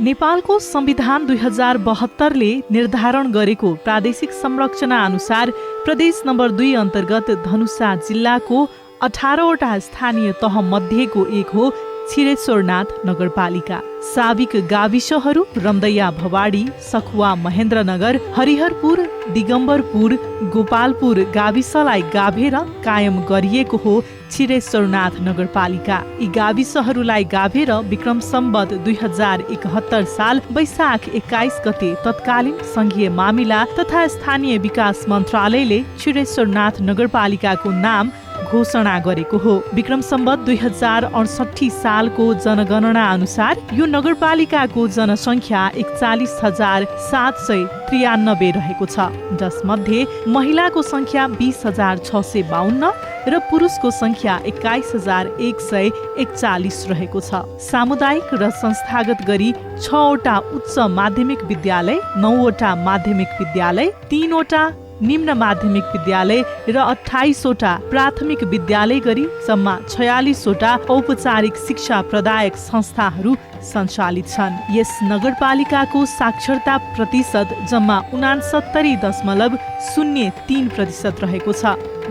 नेपालको संविधान 2072ले निर्धारण गरेको प्रादेशिक संरचना अनुसार प्रदेश नम्बर 2 अन्तर्गत धनुषा जिल्लाको 18वटा स्थानीय तह मध्येको एक हो छिरेश्वरनाथ नगरपालिका। साविक गाविसहरू रमदैया भवाडी, सखुवा महेन्द्रनगर, हरिहरपुर, दिगम्बरपुर, गोपालपुर गाविसलाई गाभेर कायम गरिएको हो छिरेश्वरनाथ नगरपालिका। यी गाविसहरूलाई गाभेर विक्रम सम्वत 2071 साल वैशाख 21 गते तत्कालीन संघीय मामिला तथा स्थानीय विकास मन्त्रालयले छिरेश्वरनाथ नगरपालिकाको नाम घोषणा गरेको हो। विक्रम सम्वत 2068 सालको जनगणना अनुसार यो नगरपालिकाको जनसङ्ख्या 41,793 रहेको छ, जसमध्ये महिलाको संख्या 20,652 र पुरुषको संख्या 21,141 रहेको छ। सामुदायिक र संस्थागत गरी 6वटा उच्च माध्यमिक विद्यालय, 9वटा माध्यमिक विद्यालय, 3वटा निम्न माध्यमिक विद्यालय र 28वटा प्राथमिक विद्यालय गरी जम्मा 46वटा औपचारिक शिक्षा प्रदायक संस्थाहरू सञ्चालित छन्। यस नगरपालिकाको साक्षरता प्रतिशत जम्मा 69.03% रहेको छ,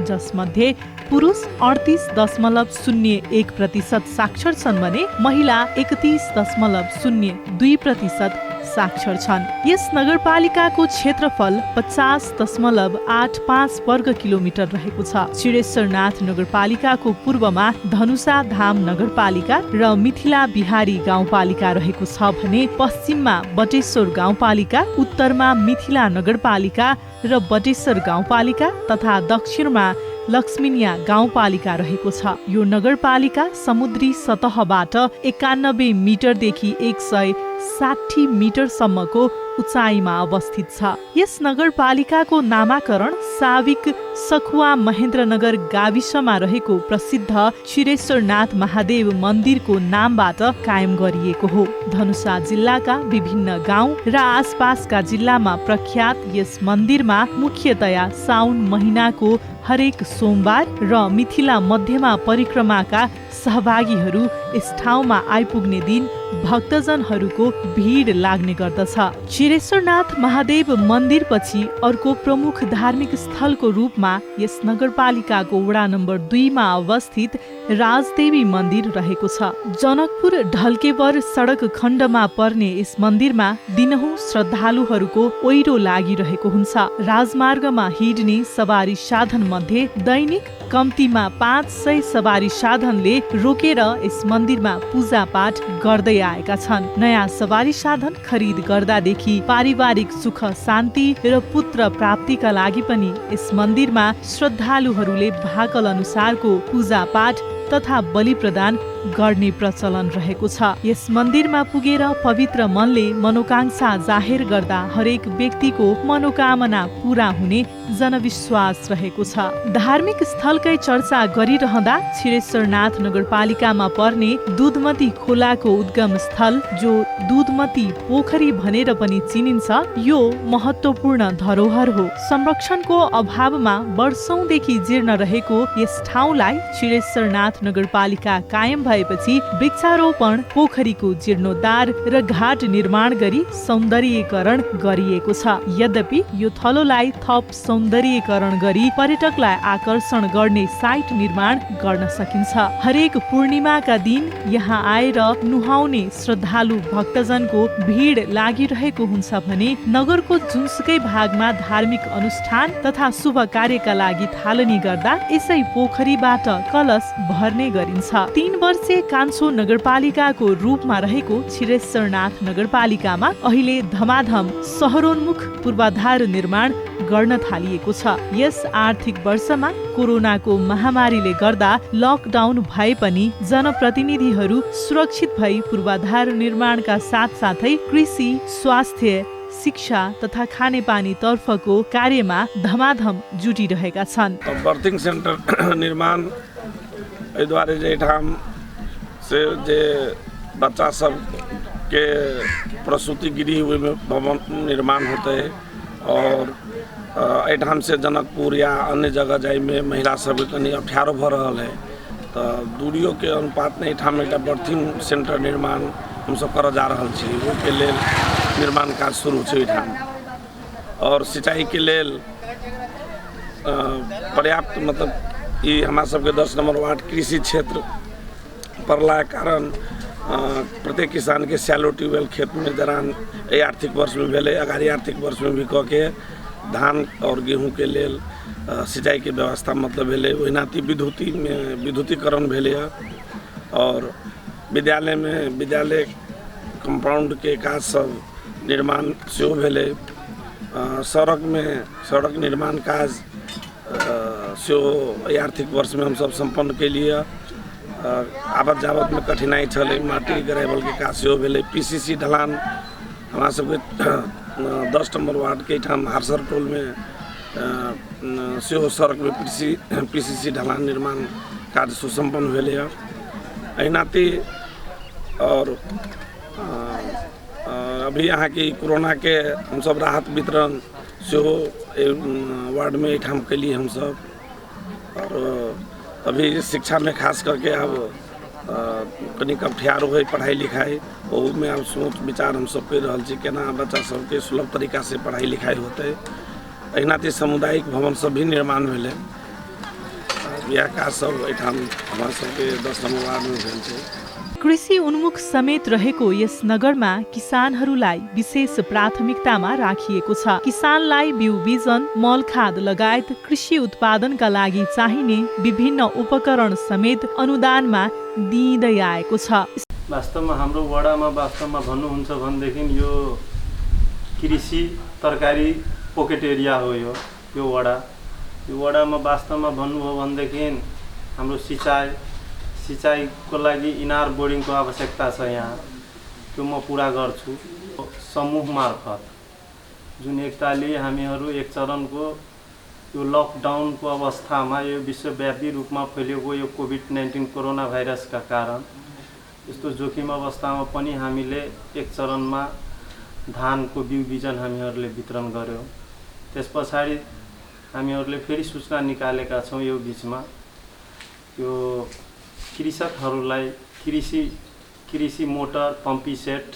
जसमध्ये पुरुष 38.01% साक्षर छन् भने महिला 31.02% साक्षर छन्। यस नगरपालिकाको क्षेत्रफल 50.85 वर्ग किलोमिटर रहेको छ। छिरेश्वरनाथ नगरपालिकाको पूर्वमा धनुषा धाम नगरपालिका र मिथिला बिहारी गाउँपालिका रहेको छ भने पश्चिममा बटेश्वर गाउँपालिका, उत्तरमा मिथिला नगरपालिका र बटेश्वर गाउँपालिका तथा दक्षिणमा लक्ष्मीनिया गाउँपालिका रहेको छ। यो नगरपालिका समुद्री सतहबाट 91 मिटरदेखि 160 मिटरसम्मको उचाइमा अवस्थित छ। यस नगरपालिकाको नामाकरण साविक सखुवा महेन्द्रनगर गाविसमा रहेको प्रसिद्ध छिरेश्वरनाथ महादेव मन्दिरको नामबाट कायम गरिएको हो। धनुषा जिल्लाका विभिन्न गाउँ र आसपासका जिल्लामा प्रख्यात यस मन्दिरमा मुख्यतया साउन महिनाको हरेक सोमबार र मिथिला मध्यमा परिक्रमाका सहभागीहरू यस ठाउँमा आइपुग्ने दिन भक्तजनहरूको भिड लाग्ने गर्दछ। छिरेश्वरनाथ महादेव मन्दिरपछि अर्को प्रमुख धार्मिक स्थलको रूपमा यस नगरपालिकाको वडा नम्बर 2 मा अवस्थित राजदेवी मन्दिर रहेको छ। जनकपुर ढल्केवर सडक खण्डमा पर्ने यस मन्दिरमा दिनहुँ श्रद्धालुहरूको ओइरो लागिरहेको हुन्छ। राजमार्गमा हिँड्ने सवारी साधन मध्ये दैनिक कम्तीमा 500 सवारी साधनले रोकेर यस मन्दिरमा पूजा पाठ गर्दै आएका छन्। नयाँ सवारी साधन खरिद गर्दादेखि पारिवारिक सुख शान्ति र पुत्र प्राप्तिका लागि पनि यस मन्दिरमा श्रद्धालुहरूले भाकल अनुसारको पूजा पाठ तथा बलि प्रदान गर्ने प्रचलन रहेको छ। यस मन्दिरमा पुगेर पवित्र मनले मनोकांक्षा जाहेर गर्दा हरेक व्यक्तिको मनोकामना पूरा हुने जनविश्वास रहेको छ। धार्मिक स्थलकै चर्चा गरिरहँदा छिरेश्वरनाथ नगरपालिकामा पर्ने दुधमती खोलाको उद्गम स्थल जो दुधमती पोखरी भनेर पनि चिनिन्छ, यो महत्त्वपूर्ण धरोहर हो। संरक्षणको अभावमा वर्षौंदेखि जीर्ण रहेको यस ठाउँलाई छिरेश्वरनाथ नगरपालिका कायम भएपछि वृक्षारोपण, पोखरीको जीर्णोद्धार र घाट निर्माण गरी सौन्दर्यीकरण गरिएको छ। यद्यपि यो थलोलाई थप सौन्दर्यीकरण गरी पर्यटकलाई आकर्षण गर्ने साइट निर्माण गर्न सकिन्छ। हरेक पूर्णिमाका दिन यहाँ आएर नुहाउने श्रद्धालु भक्तजनको भिड लागिरहेको हुन्छ भने नगरको जुनसुकै भागमा धार्मिक अनुष्ठान तथा शुभ कार्यका लागि थालनी गर्दा यसै पोखरीबाट कलश भर्ने गरिन्छ। 3 वर्षे कान्छो नगरपालिकाको रूपमा रहेको छिरेश्वरनाथ नगरपालिकामा अहिले धमाधम शहरोन्मुख पूर्वाधार निर्माण गर्न थालिएको छ। यस आर्थिक वर्षमा कोरोनाको महामारीले गर्दा लकडाउन भए पनि जनप्रतिनिधिहरू सुरक्षित भई पूर्वाधार निर्माणका साथसाथै कृषि, स्वास्थ्य, शिक्षा तथा खानेपानी तर्फको कार्यमा धमाधम जुटिरहेका छन्। बर्थिङ सेन्टर निर्माण द्वारा ठाम से जे बच्चा सब के प्रसूति गिरी हुए में भवन निर्माण होते है और एठाम से जनकपुर या अन्य जगह जाए में महिला सब कनी अप्ठ्यारो भ रहल है। तो दूरियों के अनुपात में एठाम एक बर्थिंग सेंटर निर्माण हम सब कर जा रहल छी ओके लेल निर्माण कार्य शुरू छै एहिठाम और सिंचाई के लेल पर्याप्त मतलब ये हमारा सबके 10 नंबर वार्ड कृषि क्षेत्र पड़ला कारण प्रत्येक किसान के सैलो ट्यूबवेल खेत में दरान ये आर्थिक वर्ष में भेले अगाड़ी आर्थिक वर्ष में भी कह के धान और गेहूं के लेल सिंचाई के व्यवस्था मतलब भेले ओहि नाती विद्युतीकरण भेले और विद्यालय में विद्यालय कंपाउंड के काज सब निर्माण सेहो भेले सड़क निर्माण काज सेहो आर्थिक वर्ष में हम सब संपन्न के लिए आवत जावत में कठिनाई छले माटी ग्रेवल के काज सेहो भेले पीसीसी ढलान हमारा सबके 10 नंबर वार्ड के ठाम हारसर टोल में सेहो सड़क में पीसीसी ढलान निर्माण कार्य सुसंपन्न भेले एहि नाते और अभी यहाँ की कोरोना के हम सब राहत वितरण सेहो वार्ड में ठाम के लिए हम सब और अभी शिक्षा में खास करके अब कनी कठियार हो पढ़ाई लिखाई में अब सोच विचार हम सब कर रहा छी केना बच्चा सबके सुलभ तरीका से पढ़ाई लिखाई होते एहि नाते सामुदायिक भवन सब भी निर्माण भेले यह काज सब एठाम हमारा सबके 10 नंबर वार्ड में भेल छै। कृषि उन्मुख समेत रहेको यस नगरमा किसानहरूलाई विशेष प्राथमिकतामा राखिएको छ। किसानलाई बिउ बिजन मल खाद लगायत कृषि उत्पादनका लागि चाहिने विभिन्न उपकरण समेत अनुदानमा दिइँदै आएको छ। वास्तवमा हाम्रो वडामा वास्तवमा भन्नुहुन्छ भनेदेखि यो कृषि तरकारी पोकेट एरिया हो यो वडामा वास्तवमा भन्नुभयो भनेदेखि हाम्रो सिंचाईको लागि इनार बोर्डिङको आवश्यकता छ यहाँ त्यो म पूरा गर्छु समूह मार्फत जुन एकताले हामीहरू एक चरणको यो लकडाउनको अवस्थामा यो विश्वव्यापी रूपमा फैलिएको यो कोभिड-19 कोरोना भाइरसका कारण यस्तो जोखिम अवस्थामा पनि हामीले एक चरणमा धानको बिउ बिजन हामीहरूले वितरण गर्यौं। त्यसपछि हामीहरूले फेरि सूचना निकालेका छौं यो बीचमा यो कृषकहरूलाई कृषि मोटर पम्पी सेट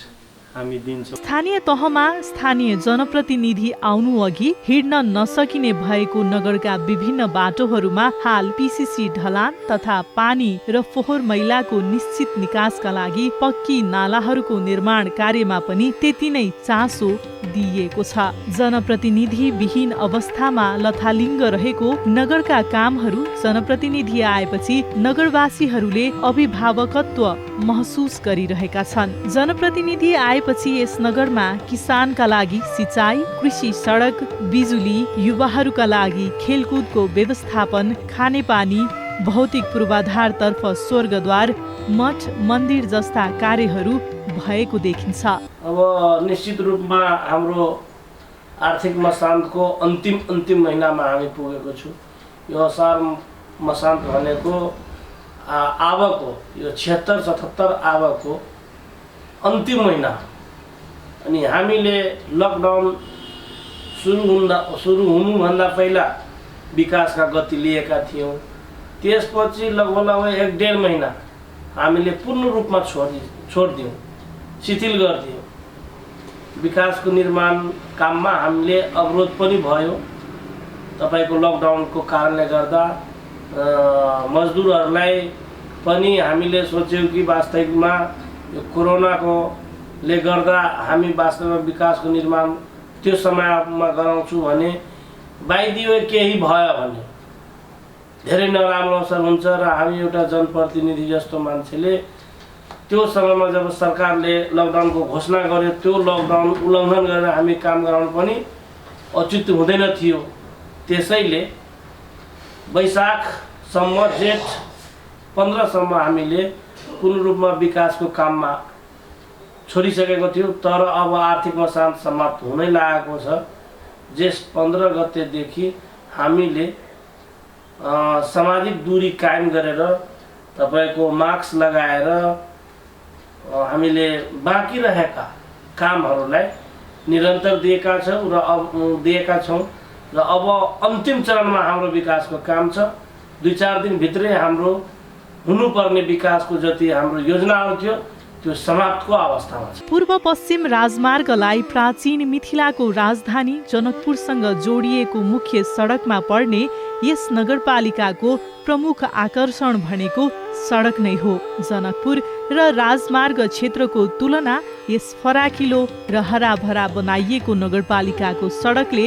हामी दिन्छौं। स्थानीय तहमा स्थानीय जनप्रतिनिधि आउनु अघि हिड्न नसकिने भएको नगरका विभिन्न बाटोहरूमा हाल पीसीसी ढलान तथा पानी र फोहोर मैलाको निश्चित निकासका लागि पक्की नालाहरूको निर्माण कार्यमा पनि त्यति नै चासो दिइएको छ। जनप्रतिनिधि विहीन अवस्थामा लथालिङ्ग रहेको नगरका कामहरू जनप्रतिनिधि आएपछि नगरवासीहरूले अभिभावकत्व महसुस गरिरहेका छन्। जनप्रतिनिधि आएपछि यस नगरमा किसानका लागि सिंचाई, कृषि सडक, बिजुली, युवाहरूका लागि खेलकुदको व्यवस्थापन, खानेपानी, भौतिक पूर्वाधारतर्फ स्वर्गद्वार, मठ मन्दिर जस्ता कार्यहरू भएको देखिन्छ। अब निश्चित रूपमा हाम्रो आर्थिक मसान्तको अन्तिम महिनामा हामी पुगेको छु। यो असार मसान्त भनेको आवको यो 76-77 आवको अन्तिम महिना अनि हामीले लकडाउन सुरु हुनुभन्दा पहिला विकासका गति लिएका थियौँ। त्यसपछि लगभग 1.5 महिना हामीले पूर्ण रूपमा छोडिदियौँ, शिथिल गरिदियौँ। विकासको निर्माण काममा हामीले अवरोध पनि भयो। तपाईको लकडाउनको कारणले गर्दा मजदुरहरूलाई पनि हामीले सोच्यौँ कि वास्तविकमा यो कोरोनाको ले गर्दा हामी वास्तवमा विकासको निर्माण त्यो समयमा गराउँछु भने बाइदियो केही भयो भने धेरै नराम्रो असर हुन्छ र हामी एउटा जनप्रतिनिधि जस्तो मान्छेले त्यो समयमा जब सरकारले लकडाउनको घोषणा गर्यो त्यो लकडाउन उल्लङ्घन गरेर हामी काम गराउनु पनि औचित्य हुँदैन थियो। त्यसैले वैशाखसम्म जेठ 15 सम्म हामीले पूर्ण रूपमा विकासको काममा छोडिसकेको थियो। तर अब आर्थिक मसान्त समाप्त हुनै लागेको छ। जेठ 15 गतेदेखि हामीले सामाजिक दूरी कायम गरेर तपाईको मास्क लगाएर हामीले बाँकी रहेका कामहरूलाई निरन्तर दिएका छौं र अब अन्तिम चरणमा हाम्रो विकासको काम छ। 2-4 दिन भित्रै हाम्रो हुनुपर्ने विकासको जति हाम्रो योजनाहरू थियो त्यो समाप्तको अवस्थामा छ। पूर्व पश्चिम राजमार्गलाई प्राचीन मिथिलाको राजधानी जनकपुरसँग जोडिएको मुख्य सडकमा पर्ने यस नगरपालिकाको प्रमुख आकर्षण भनेको सडक नै हो। जनकपुर र राजमार्ग क्षेत्रको तुलना यस फराकिलो र हराभरा बनाइएको नगरपालिकाको सडकले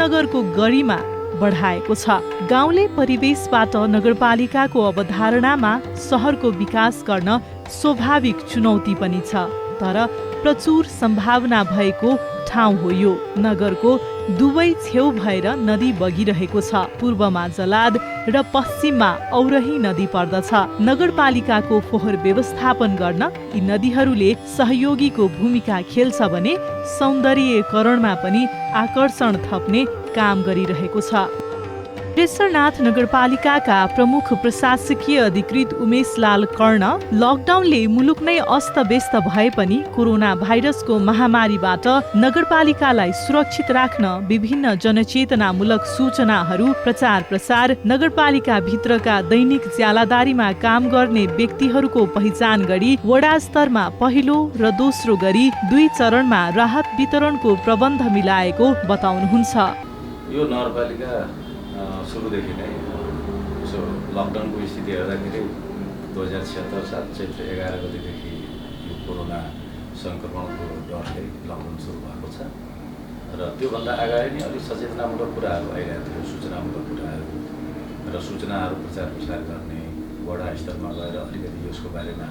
नगरको गरिमा बढाएको छ। गाउँले परिवेशबाट नगरपालिकाको अवधारणामा सहरको विकास गर्न स्वाभाविक चुनौती पनि छ, तर प्रचुर सम्भावना भएको ठाउँ हो यो। नगरको दुवै छेउ भएर नदी बगिरहेको छ। पूर्वमा जलाद र पश्चिममा औरही नदी पर्दछ। नगरपालिकाको फोहोर व्यवस्थापन गर्न यी नदीहरूले सहयोगीको भूमिका खेल्छ भने सौन्दर्यीकरणमा पनि आकर्षण थप्ने काम गरिरहेको छ। श्रीरेश्वरनाथ नगरपालिकाका प्रमुख प्रशासकीय अधिकृत उमेशलाल कर्ण लकडाउनले मुलुक नै अस्तव्यस्त भए पनि कोरोना भाइरसको महामारीबाट नगरपालिकालाई सुरक्षित राख्न विभिन्न जनचेतनामूलक सूचनाहरू प्रचार प्रसार, नगरपालिका भित्रका दैनिक ज्यालादारीमा काम गर्ने व्यक्तिहरूको पहिचान गरी वडा स्तरमा पहिलो र दोस्रो गरी 2 चरणमा राहत वितरणको प्रबन्ध मिलाएको बताउनुहुन्छ। यो नगरपालिका सुरुदेखि नै यसो लकडाउनको स्थिति हेर्दाखेरि 2076 साल चैत्र 11 गतेदेखि यो कोरोना सङ्क्रमणको डरले लकडाउन सुरु भएको छ र त्योभन्दा अगाडि नै अलिक सचेतनामूलक कुराहरू आइरहेको थियो, सूचनामूलक कुराहरू र सूचनाहरू प्रचार प्रसार गर्ने, वडा स्तरमा गएर अलिकति यसको बारेमा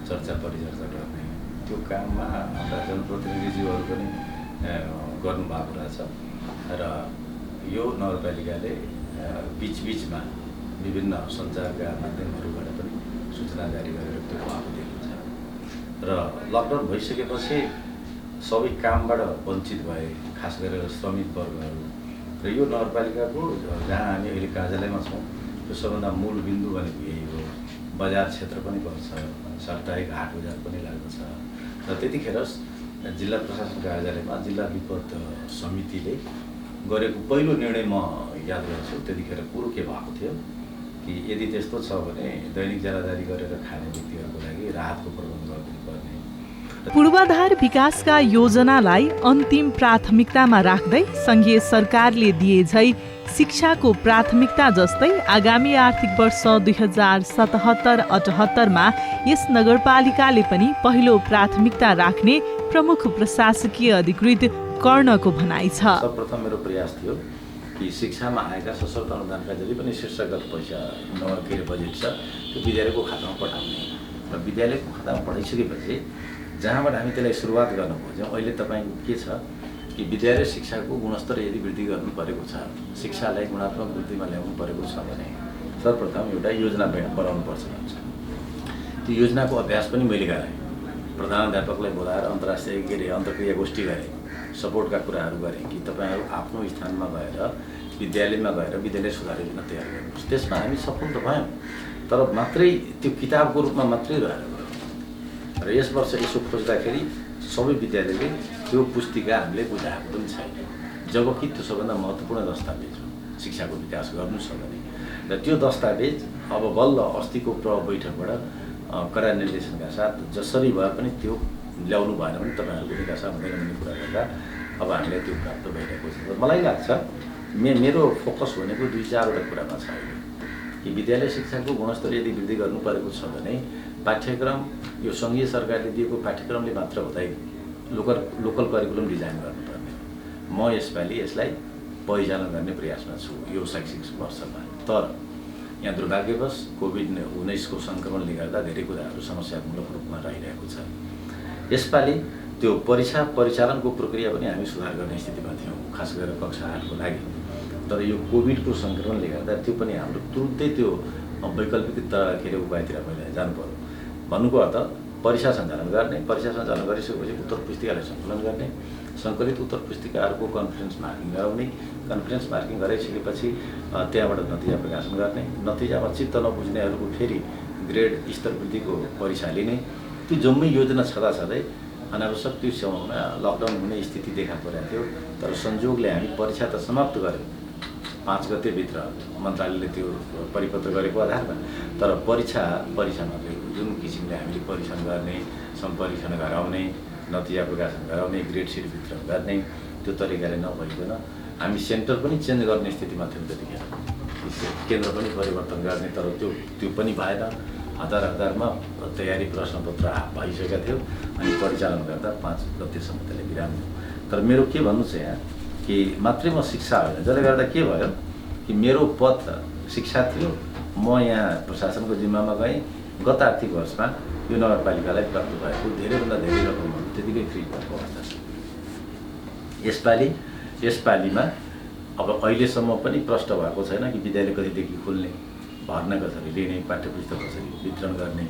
चर्चा परिचर्चा गर्ने, त्यो काममा हाम्रा जनप्रतिनिधिज्यूहरू पनि गर्नुभएको रहेछ र यो नगरपालिकाले बिचबिचमा विभिन्न सञ्चारका माध्यमहरूबाट पनि सूचना जारी गरेर त्यो भएको देखिन्छ र लकडाउन भइसकेपछि सबै कामबाट वञ्चित भए, खास गरेर श्रमिक वर्गहरू र यो नगरपालिकाको जहाँ हामी अहिले कार्यालयमा छौँ त्यो सबभन्दा मूल बिन्दु भनेको यही हो। बजार क्षेत्र पनि पर्छ, साप्ताहिक हाट बजार पनि लाग्दछ र त्यतिखेर जिल्ला प्रशासन कार्यालयमा जिल्ला विपद समितिले गरेको पहिलो निर्णय म याद गर्छु। त्यतिखेर कुरो के भएको थियो कि यदि त्यस्तो छ भने दैनिक ज्यालादारी गरेर खाने व्यक्तिहरूको लागि राहतको प्रबन्ध गर्नुपर्ने। पूर्वाधार विकासका योजनालाई अन्तिम प्राथमिकतामा राख्दै सङ्घीय सरकारले दिए झै शिक्षाको प्राथमिकता जस्तै आगामी आर्थिक वर्ष 2077-78मा यस नगरपालिकाले पनि पहिलो प्राथमिकता राख्ने प्रमुख प्रशासकीय अधिकृत कर्णको भनाइ छ। सर्वप्रथम मेरो प्रयास थियो कि शिक्षामा आएका सशक्त अनुदानका जति पनि शीर्षगत पैसा बजेट छ त्यो विद्यालयको खातामा पठाउने र विद्यालयको खातामा पठाइसकेपछि जहाँबाट हामी त्यसलाई सुरुवात गर्न खोज्यौँ अहिले तपाईँको के छ कि विद्यालय शिक्षाको गुणस्तर यदि वृद्धि गर्नु परेको छ, शिक्षालाई गुणात्मक वृद्धिमा ल्याउनु परेको छ भने सर्वप्रथम एउटा योजना बनाउनु पर्छ भन्छ। त्यो योजनाको अभ्यास पनि मैले गराएँ, प्रधानाध्यापकलाई बोलाएर अन्तर्राष्ट्रिय अन्तर्क्रिया गोष्ठी गरेँ, सपोर्टका कुराहरू गरेँ कि तपाईँहरू आफ्नो स्थानमा गएर विद्यालयमा गएर विद्यालय सुधार योजना तयार गर्नुहोस्। त्यसमा हामी सफल त भयौँ, तर मात्रै त्यो किताबको रूपमा मात्रै रहेर गयो र यस वर्ष यसो खोज्दाखेरि सबै विद्यालयले त्यो पुस्तिका हामीले बुझाएको पनि छैन, जबकि त्यो सबभन्दा महत्त्वपूर्ण दस्तावेज हो शिक्षाको विकास गर्नु छ भने। र त्यो दस्तावेज अब बल्ल अस्तिको बैठकबाट कड़ा निर्देशनका साथ जसरी भए पनि त्यो ल्याउनु भएन भने तपाईँहरूको विकास हुँदैन भन्ने कुरा गर्दा अब हामीलाई त्यो प्राप्त भइरहेको छ। मलाई लाग्छ मेरो फोकस भनेको 2-4वटा कुरामा छ अहिले कि विद्यालय शिक्षाको गुणस्तर यदि वृद्धि गर्नु परेको छ भने पाठ्यक्रम यो सङ्घीय सरकारले दिएको पाठ्यक्रमले मात्र हुँदैन, लोकल करिकुलम डिजाइन गर्नुपर्ने। म यसपालि यसलाई परिचालन गर्ने प्रयासमा छु यो शैक्षिक वर्षमा। तर यहाँ दुर्भाग्यवश कोभिड-19 को सङ्क्रमणले गर्दा धेरै कुराहरू समस्यात्मक रूपमा रहिरहेको छ। यसपालि त्यो परीक्षा परिचालनको प्रक्रिया पनि हामी सुधार गर्ने स्थितिमा थियौँ, खास गरेर कक्षा 8को लागि। तर यो कोभिडको सङ्क्रमणले गर्दा त्यो पनि हाम्रो तुरुन्तै त्यो वैकल्पिक उपायतिर पहिला जानु पर्यो। भन्नुको अर्थ परीक्षा सञ्चालन गर्ने, परीक्षा सञ्चालन गरिसकेपछि उत्तर पुस्तिकालाई सङ्कलन गर्ने, सङ्कलित उत्तर पुस्तिकाहरूको कन्फरेन्स मार्किङ गराउने, कन्फरेन्स मार्किङ गराइसकेपछि त्यहाँबाट नतिजा प्रकाशन गर्ने, नतिजामा चित्त नबुझ्नेहरूको फेरि ग्रेड स्तर वृद्धिको परीक्षा लिने। त्यो जम्मै योजना छँदाछँदै अनावश्यक त्यो समयमा लकडाउन हुने स्थिति देखा परेको थियो। तर संयोगले हामी परीक्षा त समाप्त गऱ्यौँ 5 गतेभित्र मन्त्रालयले त्यो परिपत्र गरेको आधारमा, तर परीक्षामा जुन किसिमले हामीले परीक्षण गर्ने, सम्परीक्षण गराउने, नतिजा प्रकाशन गराउने, ग्रेड सिट वितरण गर्ने, त्यो तरिकाले नभइकन हामी सेन्टर पनि चेन्ज गर्ने स्थितिमा थियौँ त्यतिखेर। केन्द्र पनि परिवर्तन गर्ने, तर त्यो पनि भएन। हतारमा तयारी प्रश्नपत्र भइसकेका थियो अनि परिचालन गर्दा 5 गतेसम्म त्यसले विराम दियो। तर मेरो के भन्नु छ यहाँ कि मात्रै म शिक्षा होइन, जसले गर्दा के भयो कि मेरो पद शिक्षा थियो, म यहाँ प्रशासनको जिम्मामा गएँ। गत आर्थिक वर्षमा यो नगरपालिकालाई प्राप्त भएको धेरैभन्दा धेरै रकमहरू त्यतिकै फ्री भएको अवस्था छ। यसपालिमा अब अहिलेसम्म पनि प्रश्न भएको छैन कि विद्यालय कतिदेखि खोल्ने, भर्ना कसरी लिने, पाठ्यपुस्तक कसरी वितरण गर्ने,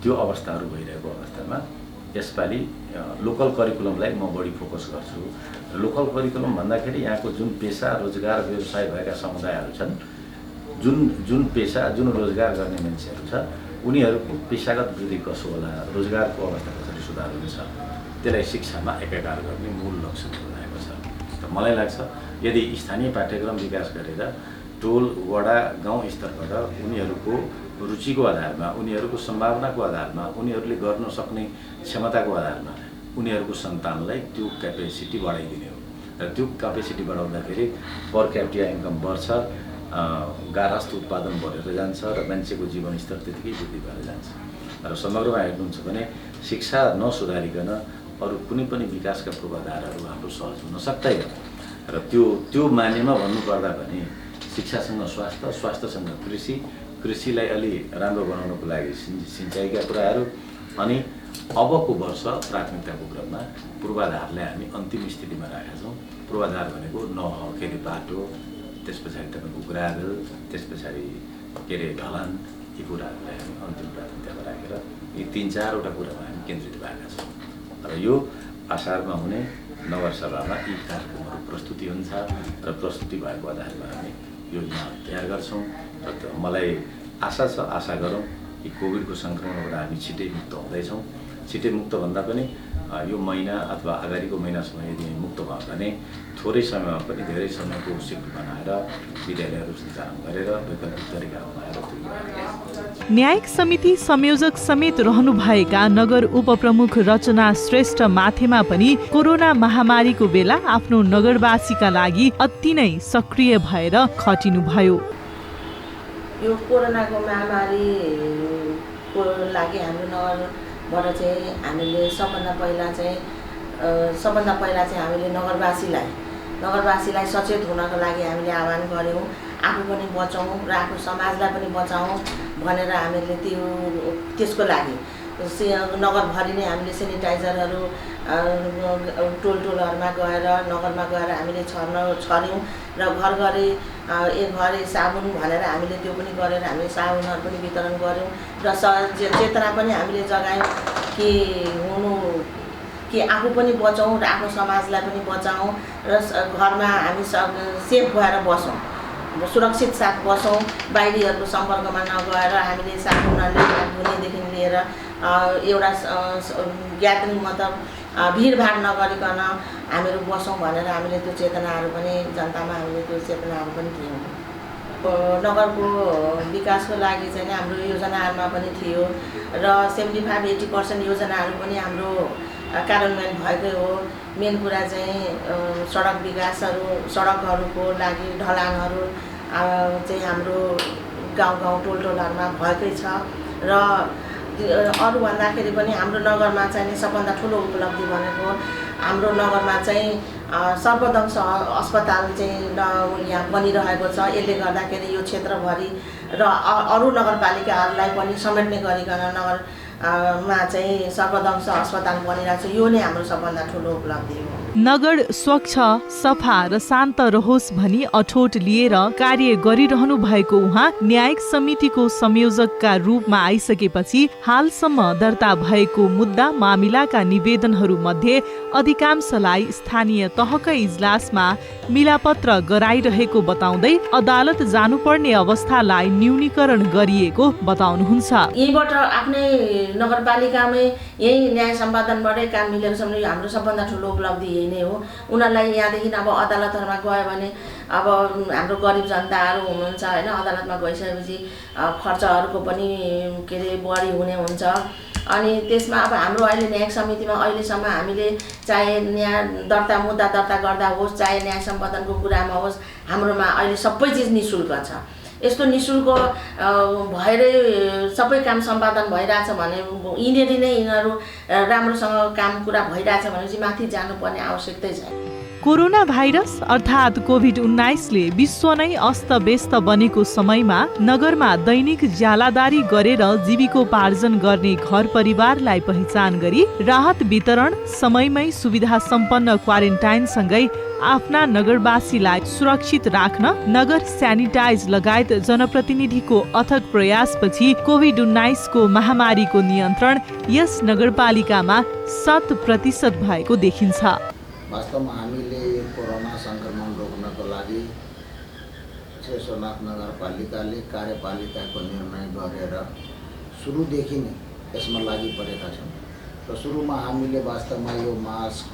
त्यो अवस्थाहरू भइरहेको अवस्थामा यसपालि लोकल करिकुलमलाई म बढी फोकस गर्छु। र लोकल करिकुलम भन्दाखेरि यहाँको जुन पेसा, रोजगार, व्यवसाय भएका समुदायहरू छन्, जुन पेसा, जुन रोजगार गर्ने मान्छेहरू छ, उनीहरूको पेसागत वृद्धि कसो होला, रोजगारको अवस्था कसरी सुधार हुन्छ, त्यसलाई शिक्षामा एकाकार गर्ने मूल लक्ष्य बनाएको छ। र मलाई लाग्छ यदि स्थानीय पाठ्यक्रम विकास गरेर टोल, वडा, गाउँ स्तरबाट उनीहरूको रुचिको आधारमा, उनीहरूको सम्भावनाको आधारमा, उनीहरूले गर्न सक्ने क्षमताको आधारमा उनीहरूको सन्तानलाई त्यो क्यापेसिटी बढाइदिने हो। र त्यो क्यापेसिटी बढाउँदाखेरि पर क्यापिटा इन्कम बढ्छ, गारस्थ उत्पादन बढेर जान्छ र मान्छेको जीवनस्तर त्यतिकै वृद्धि भएर जान्छ। र समग्रमा हेर्नुहुन्छ भने शिक्षा नसुधारिकन अरू कुनै पनि विकासका पूर्वाधारहरू हाम्रो सहज हुन सक्दैन। र त्यो मानेमा भन्नुपर्दा पनि शिक्षासँग स्वास्थ्य, स्वास्थ्यसँग कृषिलाई अलि राम्रो बनाउनको लागि सिँचाइका कुराहरू, अनि अबको वर्ष प्राथमिकताको क्रममा पूर्वाधारलाई हामी अन्तिम स्थितिमा राखेका छौँ। पूर्वाधार भनेको बाटो, त्यस पछाडि तपाईँको ग्राभेल, त्यस पछाडि ढलान, यी कुराहरूलाई हामी अन्तिम प्राथमिकतामा राखेर यी 3-4वटा कुरामा हामी केन्द्रित भएका छौँ। र यो असारमा हुने नगरसभामा यी कार्यक्रमहरू प्रस्तुति हुन्छ र प्रस्तुति भएको आधारमा हामी योजना तयार गर्छौँ। र मलाई आशा गरौँ कि कोभिडको सङ्क्रमणबाट हामी छिटै मुक्त हुँदैछौँ। छिटै मुक्त भन्दा पनि यो महिना अथवा अगाडिको महिनासम्म यदि मुक्त भयो भने थोरै समयमा पनि धेरै समयको सिफ्ट बनाएर विद्यालयहरू सञ्चालन गरेर वैकल्पिक तरिका बनाएर न्यायिक समिति संयोजक समेत रहनुभएका नगर उपप्रमुख रचना श्रेष्ठ माथेमा पनि कोरोना महामारीको बेला आफ्नो नगरवासीका लागि अति नै सक्रिय भएर खटिनुभयो। यो कोरोनाको महामारीको लागि हाम्रो नगरबाट चाहिँ हामीले सबभन्दा पहिला चाहिँ हामीले नगरवासीलाई सचेत हुनको लागि हामीले आह्वान गऱ्यौँ। आफू पनि बचौँ र आफ्नो समाजलाई पनि बचाउँ भनेर हामीले त्यसको लागि नगरभरि नै हामीले सेनिटाइजरहरू टोलटोलहरूमा गएर नगरमा गएर हामीले छर्यौँ र घरघरि घरे साबुन भनेर हामीले त्यो पनि गरेर हामीले साबुनहरू पनि वितरण गऱ्यौँ र चेतना पनि हामीले जगायौँ कि आफू पनि बचौँ र आफ्नो समाजलाई पनि बचाउँ र घरमा हामी सेफ भएर बसौँ, सुरक्षित साथ बसौँ। बाहिरीहरूको सम्पर्कमा नगएर हामीले साबुनले हात धुनेदेखि लिएर एउटा ग्यादरिङ मतलब भिडभाड नगरिकन हामीहरू बसौँ भनेर हामीले त्यो चेतनाहरू पनि जनतामा हामीले त्यो चेतनाहरू पनि थियौँ। नगरको विकासको लागि चाहिँ हाम्रो योजनाहरूमा पनि थियो र 75-80% योजनाहरू पनि हाम्रो कार्यान्वयन भएकै हो। मेन कुरा चाहिँ सडक विकासहरू, सडकहरूको लागि ढलानहरू चाहिँ हाम्रो गाउँ टोलटोलहरूमा भएकै छ। र अरू भन्दाखेरि पनि हाम्रो नगरमा चाहिँ सबभन्दा ठुलो उपलब्धि भनेको हाम्रो नगरमा चाहिँ सर्वदंश अस्पताल चाहिँ यहाँ बनिरहेको छ। यसले गर्दाखेरि यो क्षेत्रभरि र अरू नगरपालिकाहरूलाई पनि समेट्ने गरिकन नगरमा चाहिँ सर्वदंश अस्पताल बनिरहेको छ। यो नै हाम्रो सबभन्दा ठुलो उपलब्धि हो। नगर स्वच्छ, सफा र शान्त रहोस् भनी अठोट लिएर कार्य गरिरहनु भएको उहाँ न्यायिक समितिको संयोजकका रूपमा आइसकेपछि हालसम्म दर्ता भएको मुद्दा मामिलाका निवेदनहरू मध्ये अधिकांशलाई स्थानीय तहकै इजलासमा मिलापत्र गराइरहेको बताउँदै अदालत जानुपर्ने अवस्थालाई न्यूनीकरण गरिएको बताउनुहुन्छ। यहीबाट आफ्नै नगरपालिकामै यही न्याय सम्पादनबाटै काम मिलेको छ भने हाम्रो सबभन्दा ठुलो उपलब्धि यही नै हो। उनीहरूलाई यहाँदेखि अब अदालतहरूमा गयो भने अब हाम्रो गरिब जनताहरू हुनुहुन्छ होइन, अदालतमा गइसकेपछि खर्चहरूको पनि बढी हुने हुन्छ। अनि त्यसमा अब हाम्रो अहिले न्यायिक समितिमा अहिलेसम्म हामीले चाहे न्याय मुद्दा दर्ता गर्दा होस्, चाहे न्याय सम्पादनको कुरामा होस्, हाम्रोमा अहिले सबै चिज निःशुल्क छ। यस्तो निःशुल्क भएरै सबै काम सम्पादन भइरहेछ भने यिनीहरू नै यिनीहरू राम्रोसँग काम कुरा भइरहेछ भनेपछि माथि जानुपर्ने आवश्यकतै छ। कोरोना भाइरस अर्थात् कोभिड-19ले विश्व नै अस्तव्यस्त बनेको समयमा नगरमा दैनिक ज्यालादारी गरेर जीविकोपार्जन गर्ने घर परिवारलाई पहिचान गरी राहत वितरण, समयमै सुविधा सम्पन्न क्वारेन्टाइनसँगै आफ्ना नगरवासीलाई सुरक्षित राख्न नगर स्यानिटाइज लगायत जनप्रतिनिधिको अथक प्रयासपछि कोभिड-19 को महामारीको नियन्त्रण यस नगरपालिकामा 100% भएको देखिन्छ। वास्तवमा हामीले कोरोना संक्रमण रोक्नको लागि शेषनाथ नगरपालिकाले कार्यपालिकाको निर्णय गरेर सुरुदेखि नै यसमा लागि परेका छौँ र सुरुमा हामीले वास्तवमा यो मास्क,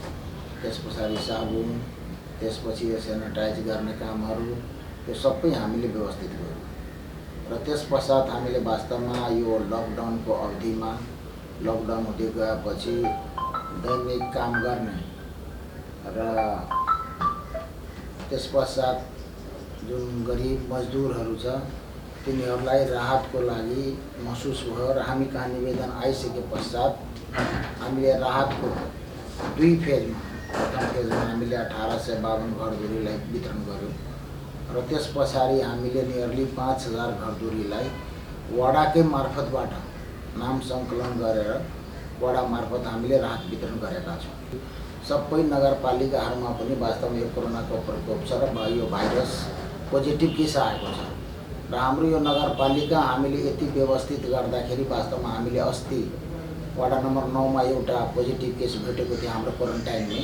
त्यस पछाडि साबुन, त्यसपछि यो सेनिटाइज गर्ने कामहरू यो सबै हामीले व्यवस्थित गर्यौँ र त्यस पश्चात हामीले वास्तवमा यो लकडाउनको अवधिमा लकडाउन हुँदै गएपछि दैनिक काम गर्ने र त्यस पश्चात जुन गरिब मजदुरहरू छ तिनीहरूलाई राहतको लागि महसुस भयो र हामी कहाँ निवेदन आइसके पश्चात हामीले राहतको 2 फेजमा, प्रथम फेजमा हामीले 1852 घरधुरीलाई वितरण गर्यौँ र त्यस पछाडि हामीले नियरली 5000 घरधुरीलाई वडाकै मार्फतबाट नाम सङ्कलन गरेर वडा मार्फत हामीले राहत वितरण गरेका छौँ। सबै नगरपालिकाहरूमा पनि वास्तवमा यो कोरोनाको प्रकोप छ र यो भाइरस पोजिटिभ केस आएको छ र हाम्रो यो नगरपालिका हामीले यति व्यवस्थित गर्दाखेरि वास्तवमा हामीले अस्ति वडा नम्बर 9 मा एउटा पोजिटिभ केस भेटेको थियो हाम्रो क्वारेन्टाइनमै।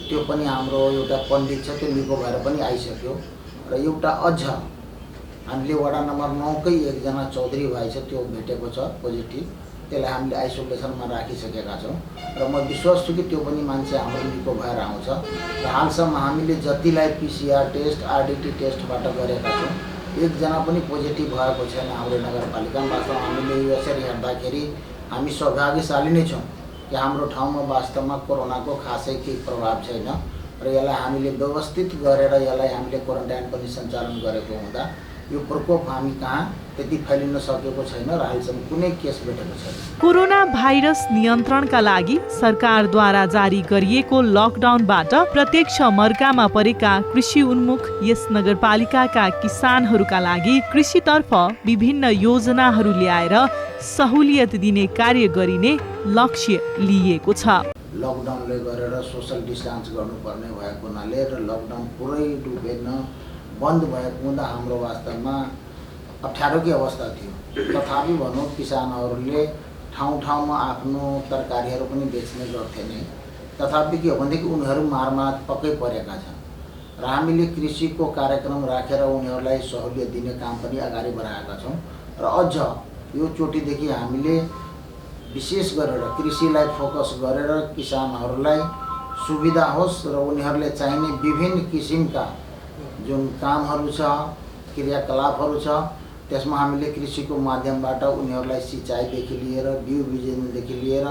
त्यो पनि हाम्रो एउटा पण्डित छ, त्यो निको भएर पनि आइसक्यो र एउटा अझ हामीले वडा नम्बर 9 कै एकजना चौधरी भाइ छ, त्यो भेटेको छ पोजिटिभ, त्यसलाई हामीले आइसोलेसनमा राखिसकेका छौँ र म विश्वास छु कि त्यो पनि मान्छे हाम्रो निको भएर आउँछ र हालसम्म हामीले जतिलाई PCR टेस्ट, RDT टेस्टबाट गरेका छौँ, एकजना पनि पोजिटिभ भएको छैन हाम्रो नगरपालिकामा। वास्तवमा हामीले यसरी हेर्दाखेरि हामी सौभाग्यशाली नै छौँ कि हाम्रो ठाउँमा वास्तवमा कोरोनाको खासै केही प्रभाव छैन र यसलाई हामीले व्यवस्थित गरेर यसलाई हामीले क्वारेन्टाइन पनि सञ्चालन गरेको हुँदा यो प्रकोप हामी कहाँ त्यति फैलिन सकेको छैन र हालसम्म कुनै केस भेटेको छैन। कोरोना भाइरस नियन्त्रणका लागि सरकारद्वारा जारी गरिएको लकडाउनबाट प्रत्यक्ष मर्कामा परेका कृषि उन्मुख यस नगरपालिकाका किसानहरूका लागि कृषितर्फ विभिन्न योजनाहरू ल्याएर सहुलियत दिने कार्य गरिने लक्ष्य लिएको छ। लकडाउनले गरेर सोशल डिस्टेन्स गर्नुपर्ने भएको हुनाले र लकडाउन पुरै डुबेन बन्द भएको हुँदा हाम्रो वास्तवमा अप्ठ्यारोकै अवस्था थियो। तथापि भनौँ किसानहरूले ठाउँ-ठाउँमा आफ्नो तरकारीहरू पनि बेच्ने गर्थे नै, तथापि के हो भनेदेखि उनीहरू मारमात पक्कै परेका छन् र हामीले कृषिको कार्यक्रम राखेर उनीहरूलाई सहुलियत दिने काम पनि अगाडि बढाएका छौँ र अझ यो चोटिदेखि हामीले विशेष गरेर कृषिलाई फोकस गरेर किसानहरूलाई सुविधा होस् र उनीहरूले चाहिने विभिन्न किसिमका जुन कामहरू छ, क्रियाकलापहरू छ, त्यसमा हामीले कृषिको माध्यमबाट उनीहरूलाई सिँचाइदेखि लिएर बिउ बिजनदेखि लिएर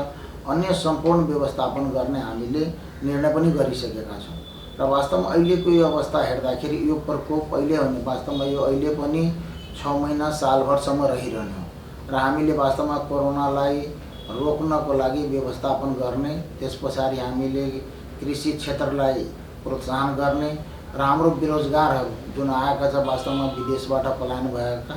अन्य सम्पूर्ण व्यवस्थापन गर्ने हामीले निर्णय पनि गरिसकेका छौँ र वास्तवमा अहिलेको यो अवस्था हेर्दाखेरि यो प्रकोप अहिले हो भने वास्तवमा यो अहिले पनि 6 महिना सालभरसम्म रहिरहने हो र हामीले वास्तवमा कोरोनालाई रोक्नको लागि व्यवस्थापन गर्ने, त्यस पछाडि हामीले कृषि क्षेत्रलाई प्रोत्साहन गर्ने र हाम्रो बेरोजगारहरू जुन आएका छ वास्तवमा विदेशबाट पलायन भएका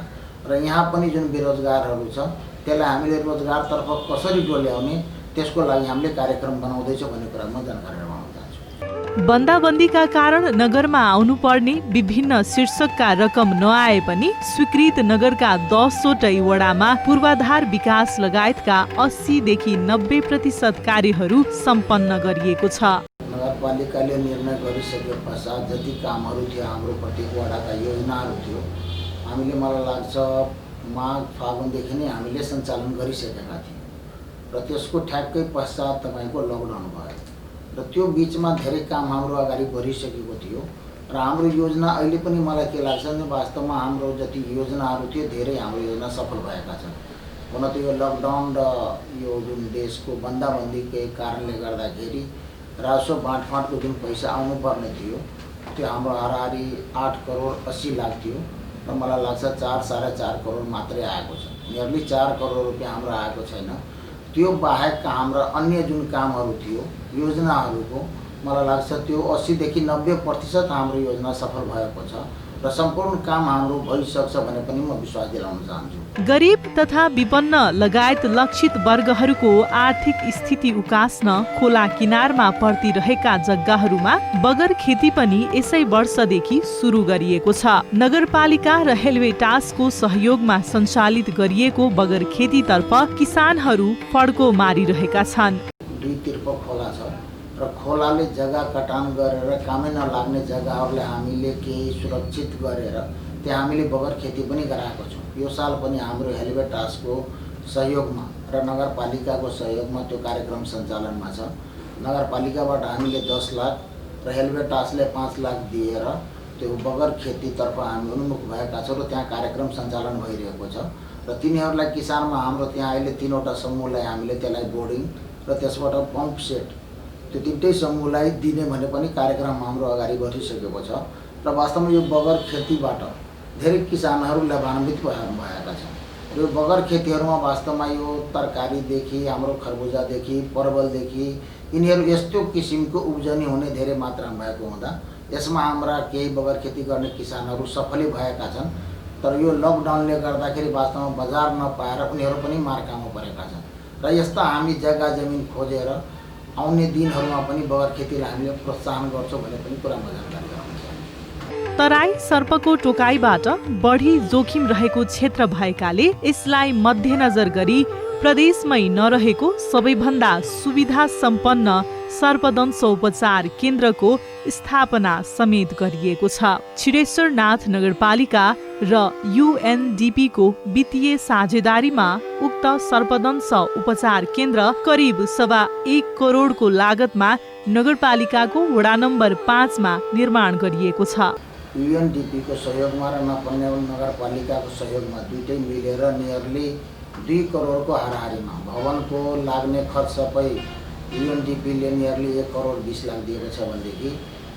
र यहाँ पनि जुन बेरोजगारहरू छ त्यसलाई हामीले रोजगारतर्फ कसरी डोल्याउने त्यसको लागि हामीले कार्यक्रम बनाउँदैछौँ भन्ने कुरा म जानकारी गराउन चाहन्छु। बन्दाबन्दीका कारण नगरमा आउनुपर्ने विभिन्न शीर्षकका रकम नआए पनि स्वीकृत नगरका 10वटै वडामा पूर्वाधार विकास लगायतका 80 देखि 90% कार्यहरू सम्पन्न गरिएको छ। नगरपालिकाले निर्णय गरिसके पश्चात जति कामहरू थियो हाम्रो प्रत्येक वडाका योजनाहरू थियो हामीले मलाई लाग्छ माघ फागुनदेखि नै हामीले सञ्चालन गरिसकेका थियौँ र त्यसको ठ्याक्कै पश्चात तपाईँको लकडाउन भयो र त्यो बिचमा धेरै काम हाम्रो अगाडि बढिसकेको थियो र हाम्रो योजना अहिले पनि मलाई के लाग्छ भने वास्तवमा हाम्रो जति योजनाहरू थियो धेरै हाम्रो योजना सफल भएका छन्। हुन त यो लकडाउन र यो जुन देशको बन्दाबन्दीको कारणले गर्दाखेरि राजस्व बाँडफाँडको जुन पैसा आउनुपर्ने थियो त्यो हाम्रो हाराहारी 8 करोड 80 लाख थियो र मलाई लाग्छ 4-4.5 करोड मात्रै आएको छ। नियरली 4 करोड रुपियाँ हाम्रो आएको छैन। त्यो बाहेकका हाम्रा अन्य जुन कामहरू थियो योजनाहरूको मलाई लाग्छ त्यो 80 देखि 90% हाम्रो योजना सफल भएको छ र सम्पूर्ण काम हाम्रो भइसक्छ भने पनि म विश्वास दिलाउन चाहन्छु। गरिब तथा विपन्न लगायत लक्षित वर्गहरूको आर्थिक स्थिति उकास्न खोला किनारमा पर्तिरहेका जग्गाहरूमा बगर खेती पनि यसै वर्षदेखि सुरु गरिएको छ। नगरपालिका र हेलवेटासको सहयोगमा सञ्चालित गरिएको बगर खेतीतर्फ किसानहरू फड्को मारिरहेका छन्। दुईतर्फ खोला छ र खोलाले जग्गा कटान गरेर कामै नलाग्ने जग्गाहरूलाई हामीले केही सुरक्षित गरेर त्यहाँ हामीले बगर खेती पनि गराएको छौँ। यो साल पनि हाम्रो हेलवेटासको सहयोगमा र नगरपालिकाको सहयोगमा त्यो कार्यक्रम सञ्चालनमा छ। नगरपालिकाबाट हामीले 10 लाख र हेलवेटासले 5 लाख दिएर त्यो बगर खेतीतर्फ हामी उन्मुख भएका छौँ र त्यहाँ कार्यक्रम सञ्चालन भइरहेको छ र तिनीहरूलाई किसानमा हाम्रो त्यहाँ अहिले 3वटा समूहलाई हामीले त्यसलाई बोर्डिङ र त्यसबाट पम्प सेट त्यो 3टै समूहलाई दिने भने पनि कार्यक्रम हाम्रो अगाडि बढिसकेको छ र वास्तवमा यो बगर खेतीबाट धेरै किसानहरू लाभान्वित भएका छन्। यो बगर खेतीहरूमा वास्तवमा यो तरकारीदेखि हाम्रो खरबुजादेखि परवलदेखि यिनीहरू यस्तो किसिमको उब्जनी हुने धेरै मात्रामा भएको हुँदा यसमा हाम्रा केही बगर खेती गर्ने किसानहरू सफलै भएका छन्। तर यो लकडाउनले गर्दाखेरि वास्तवमा बजार नपाएर उनीहरू पनि मार्कामा परेका छन् र यस्ता हामी जग्गा जमिन खोजेर आउने दिनहरूमा पनि बगर खेतीलाई हामीले प्रोत्साहन गर्छौँ भन्ने पनि कुरा म जानकारी गराउन चाहन्छु। तराई सर्पको टोकाइबाट बढी जोखिम रहेको क्षेत्र भएकाले यसलाई मध्यनजर गरी प्रदेशमै नरहेको सबैभन्दा सुविधा सम्पन्न सर्पदंश उपचार केन्द्रको स्थापना समेत गरिएको छ। छिरेश्वरनाथ नगरपालिका र UNDP को वित्तीय साझेदारीमा उक्त सर्पदंश उपचार केन्द्र करिब 1.25 करोडको लागतमा नगरपालिकाको वडा नम्बर 5 मा निर्माण गरिएको छ। UNDP को सहयोगमा र नपर्ने नगरपालिकाको सहयोगमा दुईटै मिलेर नियरली 2 करोडको हाराहारीमा भवनको लाग्ने खर्च सबै UNDP ले नियरली 1 करोड 20 लाख दिएको छ भनेदेखि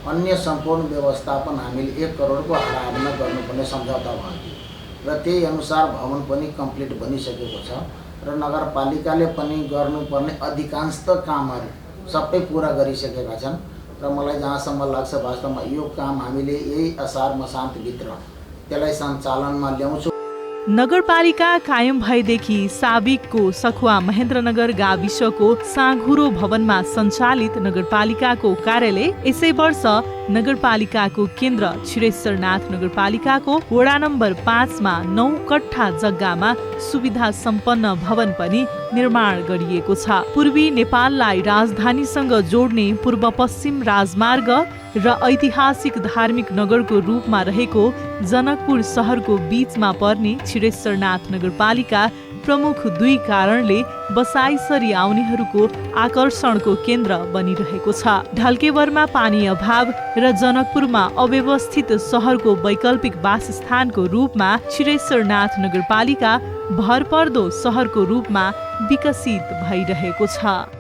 अन्य सम्पूर्ण व्यवस्थापन हामीले 1 करोडको हाराहारीमा गर्नुपर्ने सम्झौता भयो र त्यही अनुसार भवन पनि कम्प्लिट बनिसकेको छ र नगरपालिकाले पनि गर्नुपर्ने अधिकांश कामहरू सबै पूरा गरिसकेका छन् र मलाई जहाँसम्म लाग्छ वास्तवमा यो काम हामीले यही असार मसान्तभित्र त्यसलाई सञ्चालनमा ल्याउँछौँ। नगरपालिका कायम भएदेखि साबिकको सखुवा महेन्द्रनगर गाविसको साँघुरो भवनमा सञ्चालित नगरपालिकाको कार्यालय यसै वर्ष नगरपालिकाको केन्द्र छिरेश्वरनाथ नगरपालिकाको वडा नम्बर 5 मा 9 कट्ठा जग्गामा सुविधा सम्पन्न भवन पनि निर्माण गरिएको छ। पूर्वी नेपाललाई राजधानीसँग जोड्ने पूर्व पश्चिम राजमार्ग र ऐतिहासिक धार्मिक नगरको रूपमा रहेको जनकपुर सहरको बीचमा पर्ने छिरेश्वरनाथ नगरपालिका प्रमुख 2 कारणले बसाइसरी आउनेहरूको आकर्षणको केन्द्र बनिरहेको छ। ढल्केवरमा पानी अभाव र जनकपुरमा अव्यवस्थित सहरको वैकल्पिक वासस्थानको रूपमा छिरेश्वरनाथ नगरपालिका भरपर्दो सहरको रूपमा विकसित भइरहेको छ।